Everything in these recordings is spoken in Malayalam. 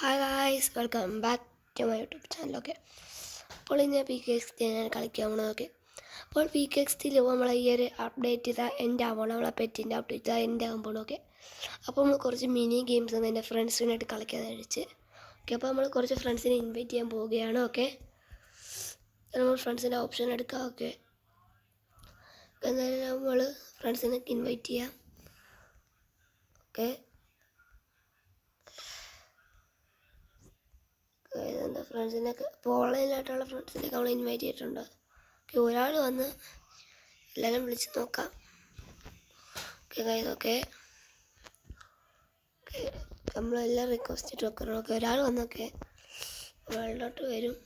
Hi guys, welcome back to my YouTube ചാനലൊക്കെ. അപ്പോൾ ഇന്ന് PKXD ഞാൻ കളിക്കാൻ പോകുന്നതൊക്കെ. അപ്പോൾ PKXD നമ്മളെ ഈ ഒരു അപ്ഡേറ്റ് ചെയ്താൽ എൻ്റെ ആവണം, നമ്മളെ പെറ്റിൻ്റെ അപ്ഡേറ്റ് ചെയ്താൽ എൻ്റെ ആകുമ്പോഴൊക്കെ. അപ്പോൾ നമ്മൾ കുറച്ച് മിനി ഗെയിംസ് ഒന്ന് എൻ്റെ ഫ്രണ്ട്സിനായിട്ട് കളിക്കാൻ കഴിച്ച്. ഓക്കെ, അപ്പോൾ നമ്മൾ കുറച്ച് ഫ്രണ്ട്സിനെ ഇൻവൈറ്റ് ചെയ്യാൻ പോവുകയാണ്. ഓക്കെ, നമ്മൾ ഫ്രണ്ട്സിൻ്റെ ഓപ്ഷൻ എടുക്കാം. ഓക്കെ, എന്നാലും നമ്മൾ ഫ്രണ്ട്സിനെ ഇൻവൈറ്റ് ചെയ്യാം. ഓക്കെ, എൻ്റെ ഫ്രണ്ട്സിനൊക്കെ ഇപ്പോൾ ഓൺലൈനിലായിട്ടുള്ള ഫ്രണ്ട്സിനൊക്കെ നമ്മൾ ഇൻവൈറ്റ് ചെയ്തിട്ടുണ്ട്. ഓക്കെ, ഒരാൾ വന്ന് എല്ലാവരും വിളിച്ച് നോക്കാം. ഓക്കെ ഗൈസ്, ഓക്കെ നമ്മളെല്ലാം റിക്വസ്റ്റ് ഇട്ട് വെക്കണം. ഓക്കെ, ഒരാൾ വന്നൊക്കെ വേൾഡിലോട്ട് വരും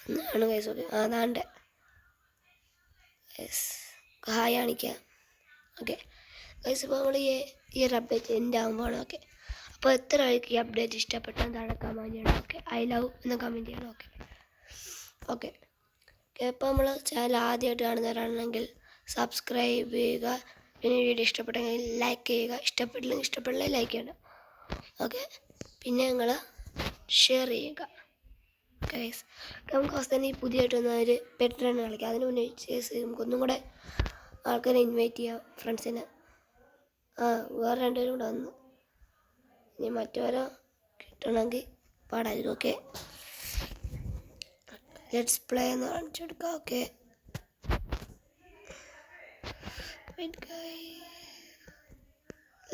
എന്നാണ് ഗൈസ്. ഓക്കെ, അതാണ്ട് യെസ് ഹായ് കാണിക്കാം. ഓക്കെ ഗൈസ്, ഇപ്പോൾ നമ്മൾ ഈ ഒരു അപ്ഡേറ്റ് എൻ്റെ ആകുമ്പോഴാണ്. ഓക്കെ, അപ്പോൾ എത്ര ആൾക്ക് ഈ അപ്ഡേറ്റ് ഇഷ്ടപ്പെട്ടാൽ താഴെ കമൻറ്റ് ചെയ്യണം. ഓക്കെ, ഐ ലവ് എന്ന് കമൻറ്റ് ചെയ്യണം. ഓക്കെ ഓക്കെ ഓക്കെ അപ്പോൾ നമ്മൾ ചാനൽ ആദ്യമായിട്ട് കാണുന്നവരാണെങ്കിൽ സബ്സ്ക്രൈബ് ചെയ്യുക. പിന്നെ വീഡിയോ ഇഷ്ടപ്പെട്ടെങ്കിൽ ലൈക്ക് ചെയ്യുക, ഇഷ്ടപ്പെടില്ല ലൈക്ക് ചെയ്യണം. ഓക്കെ, പിന്നെ നിങ്ങൾ ഷെയർ ചെയ്യുക. ഗൈസ്, നമുക്ക് അവസ്ഥ ഈ പുതിയതായിട്ട് വന്ന ഒരു പെറ്റ് റൺ കളിക്കാം. അതിന് മുന്നേ നമുക്കൊന്നും കൂടെ ആൾക്കാരെ ഇൻവൈറ്റ് ചെയ്യാം, ഫ്രണ്ട്സിനെ. വേറെ രണ്ടുപേരും കൂടെ വന്നു. ഇനി മറ്റവരോ കിട്ടണമെങ്കിൽ പാടായിരിക്കും. ഓക്കെ, ലെറ്റ്സ് പ്ലേ എന്ന് കാണിച്ചെടുക്കാം. Okay,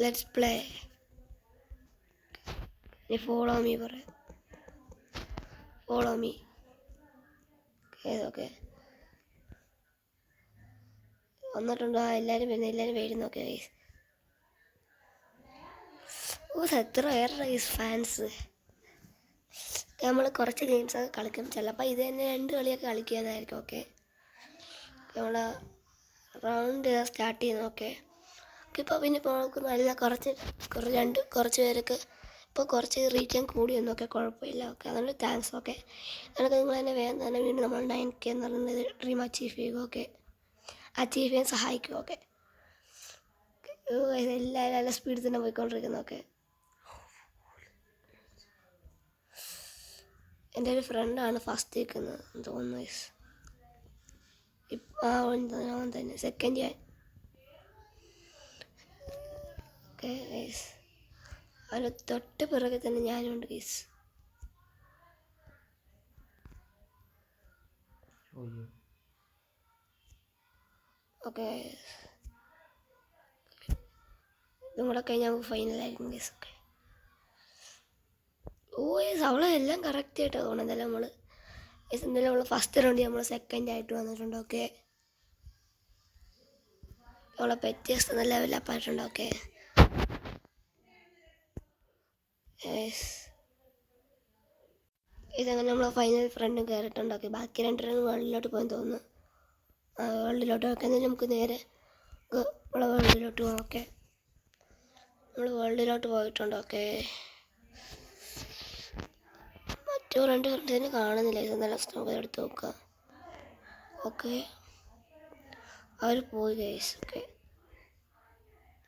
let's play. ഇനി ഫോളോ മീ പറയാം. Follow me. ഓക്കെ വന്നിട്ടുണ്ടോ? എല്ലാവരും വരുന്നു. ഓക്കെ ഗൈസ്, എത്ര ഏറെ ഗൈസ് ഫാൻസ്. നമ്മൾ കുറച്ച് ഗെയിംസൊക്കെ കളിക്കും. ചിലപ്പോൾ ഇത് തന്നെ 2 കളിയൊക്കെ കളിക്കുന്നതായിരിക്കും. ഓക്കെ, നമ്മൾ റൗണ്ട് സ്റ്റാർട്ട് ചെയ്യുന്നു. ഓക്കെ ഇപ്പോൾ പിന്നെ ഇപ്പോൾ നമുക്ക് നല്ല കുറച്ച് പേരൊക്കെ ഇപ്പോൾ കുറച്ച് റീച്ച് കൂടി ഒന്നുമൊക്കെ കുഴപ്പമില്ല. ഓക്കെ, അതുകൊണ്ട് താങ്ക്സ്. ഓക്കെ, എന്നിട്ട് നിങ്ങൾ തന്നെ വേഗം തന്നെ വീണ്ടും നമ്മൾ 9K എന്ന് പറയുന്നത് ഡ്രീം അച്ചീവ് ചെയ്യുക. ഓക്കെ, അച്ചീവ് ചെയ്യാൻ സഹായിക്കും. ഓക്കെ, എല്ലാവരും നല്ല സ്പീഡിൽ തന്നെ പോയിക്കൊണ്ടിരിക്കുന്നു. ഓക്കെ, എൻ്റെ ഒരു ഫ്രണ്ടാണ് ഫസ്റ്റ് നിൽക്കുന്നത് തോന്നുന്നു. അവൻ തന്നെ സെക്കൻഡ് ഞാൻ. ഓക്കെ ഗൈസ്, അതിന് തൊട്ട് പിറകെ തന്നെ ഞാനുണ്ട് ഗൈസ്. ഓക്കെ, ഇതും കൂടെ കഴിഞ്ഞാൽ നമുക്ക് ഫൈനലായിരിക്കും ഗൈസ്. ഓക്കെ, യെസ് അവളെല്ലാം കറക്റ്റായിട്ട് തോന്നുന്നു. എന്തായാലും നമ്മൾ ഫസ്റ്റ് റൗണ്ട് നമ്മൾ സെക്കൻഡ് ആയിട്ട് വന്നിട്ടുണ്ട്. ഓക്കെ, അവളെ വ്യത്യസ്ത നല്ല ലെവലപ്പായിട്ടുണ്ട്. ഓക്കെ ഇതങ്ങനെ നമ്മൾ ഫൈനൽ ഫ്രണ്ടും കയറിയിട്ടുണ്ട്. ഓക്കെ, ബാക്കി 2 റൺ വേൾഡിലോട്ട് പോകാൻ തോന്നുന്നു. വേൾഡിലോട്ട് വെക്കാൻ നമുക്ക് നേരെ നമ്മളെ വേൾഡിലോട്ട് പോകാം. ഓക്കെ, നമ്മൾ വേൾഡിലോട്ട് പോയിട്ടുണ്ട്. ഓക്കെ, മറ്റു 2 ഫ്രണ്ട്സിനെ കാണുന്നില്ല. ഇത് നല്ല നമുക്ക് എടുത്ത് നോക്കാം. ഓക്കെ, അവർ പോയി ഗൈസ്. ഓക്കെ,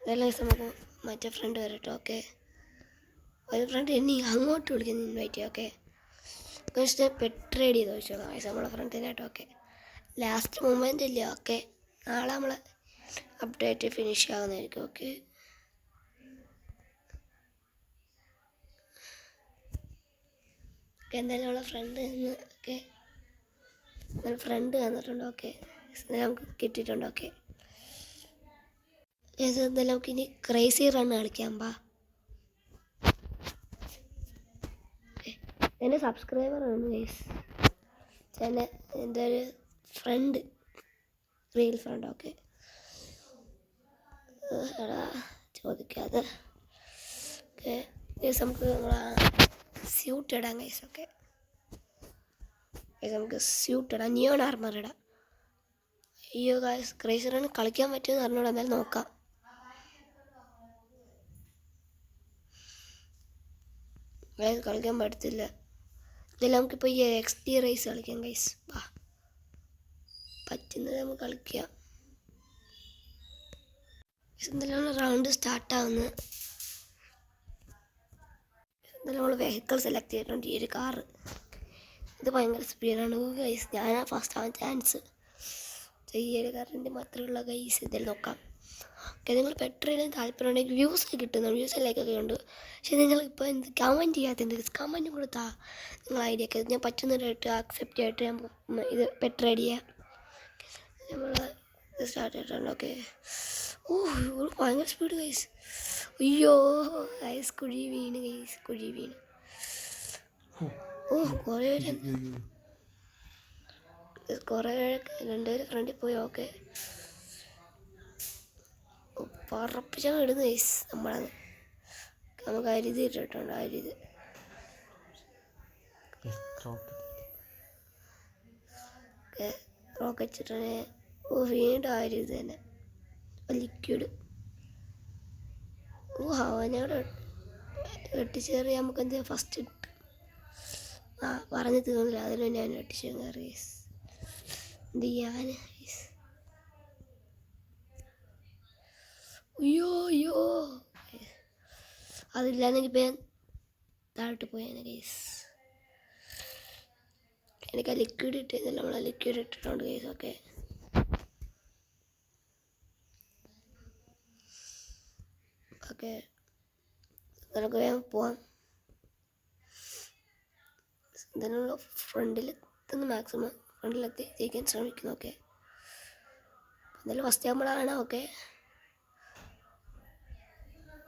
അതെല്ലാം നമുക്ക് മറ്റേ ഫ്രണ്ട് വരട്ടെ. ഓക്കെ, ഒരു ഫ്രണ്ട് എന്നെ അങ്ങോട്ട് വിളിക്കുന്നു ഇൻവൈറ്റ് ചെയ്യാം. ഓക്കെ, പെട്രേഡ് ചെയ്ത് ചോദിച്ചോ ഗൈസ് നമ്മളെ ഫ്രണ്ടിനായിട്ട്. ഓക്കെ, ലാസ്റ്റ് മൊമെൻ്റ് ഇല്ല. ഓക്കെ, നാളെ നമ്മൾ അപ്ഡേറ്റ് ഫിനിഷ് ആകുന്നതായിരിക്കും. ഓക്കെ, എന്തായാലും നമ്മളെ ഫ്രണ്ട് ഫ്രണ്ട് വന്നിട്ടുണ്ട്. ഓക്കെ, നമുക്ക് കിട്ടിയിട്ടുണ്ട്. ഓക്കെ, എന്തായാലും നമുക്ക് ഇനി ക്രേസി റൺ കളിക്കാം. എൻ്റെ സബ്സ്ക്രൈബറാണ് ഗൈസ്, എൻ്റെ ഒരു ഫ്രണ്ട്, റിയൽ ഫ്രണ്ട്. ഓക്കെ, ചോദിക്കാതെ. ഓക്കെ ഗൈസ്, നമുക്ക് സ്യൂട്ട് ഇടാം ഗൈസ്. ഓക്കെ ഗൈസ്, നമുക്ക് സ്യൂട്ട് ഇടാം, നിയോൺ ആർമർ ഇടാം. അയ്യോ ഗൈസ്, ക്രേസി റൺ കളിക്കാൻ പറ്റുമെന്ന് പറഞ്ഞോളൂ. എന്തായാലും നോക്കാം. ഗൈസ് കളിക്കാൻ പറ്റത്തില്ല. ഇതെല്ലാം നമുക്കിപ്പോൾ ഈ XD റേസ് കളിക്കാം ഗൈസ്. പറ്റുന്നത് നമുക്ക് കളിക്കാം. എന്തായാലും റൗണ്ട് സ്റ്റാർട്ടാവുന്നു. നമ്മൾ വെഹിക്കിൾ സെലക്ട് ചെയ്തിട്ടുണ്ട്. ഈ ഒരു കാറ് ഇത് ഭയങ്കര സ്പീഡാണ് ഗൈസ്. ഞാൻ ഫസ്റ്റ് ആവാൻ ചാൻസ്. ഈ ഒരു കാറിൻ്റെ മാത്രമുള്ള ഗൈസ് ഇതിൽ നോക്കാം. ഓക്കെ, നിങ്ങൾ പെട്രോളിന് താല്പര്യമുണ്ടെങ്കിൽ വ്യൂസ് കിട്ടുന്നു, വ്യൂസ് ലൈക്കൊക്കെ ഉണ്ട്. പക്ഷേ നിങ്ങളിപ്പോൾ എന്ത് കമൻറ്റ് ചെയ്യാത്തത് കമൻറ്റ് കൊടുത്താൽ നിങ്ങൾ ഐഡിയ ഒക്കെ ഞാൻ പറ്റുന്നതായിട്ട് അക്സെപ്റ്റ് ആയിട്ട് ഞാൻ ഇത് പെട്രോൾ ചെയ്യാം. നമ്മൾ സ്റ്റാർട്ട് ചെയ്തിട്ടുണ്ട്. ഓക്കെ, ഭയങ്കര സ്പീഡ് ഗൈസ്. അയ്യോ ഗൈസ്, കുഴി വീണ് ഗൈസ്, കുഴി വീണ്. കുറേ രണ്ടുപേര് ഫ്രണ്ടിൽ പോയി. ഓക്കെ, പറപ്പിച്ചാണ് ഇടുന്നു ഗൈസ്. നമ്മളത് നമുക്ക് അരിത് ഇട്ടിട്ടുണ്ട്. അരിത് റോക്കറ്റ് ഇട്ടേ. വീണ്ടും അരിത് തന്നെ ലിക്വിഡ്. അവനോട് വെട്ടിച്ചേറി നമുക്ക് എന്ത് ഫസ്റ്റ് ഇട്ട് പറഞ്ഞു തീർന്നില്ല. അതിന് ഞാൻ വെട്ടിച്ചു കയറി ഗൈസ്. എന്ത് ചെയ്യാൻ ഗൈസ്. അയ്യോ അതില്ലാന്നെങ്കിൽ ഇപ്പം ഞാൻ താഴോട്ട് പോയാണ് ഗൈസ്. എനിക്ക് ആ ലിക്വിഡ് ഇട്ടിരുന്നില്ല. നമ്മൾ ലിക്വിഡ് ഇട്ടിട്ടുണ്ട് ഗൈസ്. ഓക്കെ, ഓക്കെ, നമുക്ക് വേഗം പോവാം. ഇതിനുള്ള ഫ്രണ്ടിലെത്തുന്ന മാക്സിമം ഫ്രണ്ടിലെത്തി ജയിക്കാൻ ശ്രമിക്കുന്നു. ഓക്കെ, എന്തായാലും ഫസ്റ്റ് നമ്മളാണ്. ഓക്കെ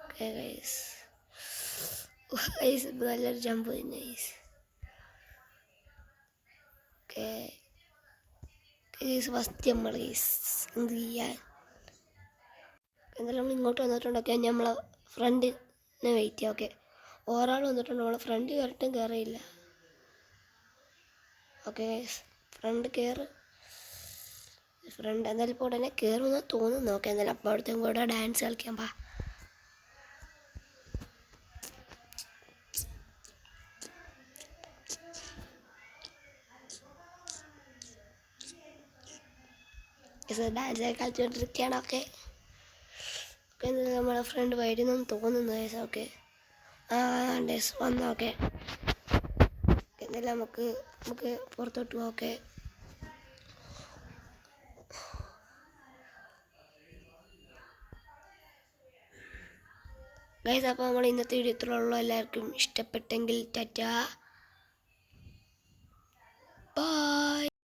ഓക്കെ ഗൈസ്, ഗൈസ് ഇപ്പോൾ നല്ലൊരു ജമ്പ് തന്നെ ഗൈസ്. ഓക്കെ ഗൈസ്, ഫസ്റ്റ് നമ്മൾ ഗൈസ് എന്ത് ചെയ്യാൻ. എന്തായാലും നമ്മൾ ഇങ്ങോട്ട് വന്നിട്ടുണ്ടൊക്കെ നമ്മളെ ഫ്രണ്ടിനെ വെയിറ്റ് ചെയ്യാം. ഓക്കെ, ഒരാൾ വന്നിട്ടുണ്ട്. നമ്മളെ ഫ്രണ്ട് കയറിയിട്ടും കയറിയില്ല. ഓക്കെ ഗൈസ്, ഫ്രണ്ട് കയറ്. ഫ്രണ്ട് എന്തായാലും ഇപ്പോൾ ഉടനെ കയറുമെന്ന് തോന്നുന്നു. ഓക്കെ, എന്തായാലും അപ്പോൾ അടുത്തും കൂടെ ഡാൻസ് കളിക്കാൻ പാ. ഡാൻസ് കളിച്ചുകൊണ്ടിരിക്കുകയാണ്. ഓക്കെ, എന്തായാലും നമ്മളെ ഫ്രണ്ട് വരുന്നെന്ന് തോന്നുന്നു ഗൈസ്. ഓക്കെ, ഡേസ് വന്നു. ഓക്കെ, എന്തായാലും നമുക്ക് പുറത്തോട്ട് പോകാം. ഓക്കെ, ഗൈസ്, അപ്പോൾ നമ്മൾ ഇന്നത്തെ വീഡിയോ ഇത്രയുള്ളൂ. എല്ലാവർക്കും ഇഷ്ടപ്പെട്ടെങ്കിൽ ടാറ്റാ.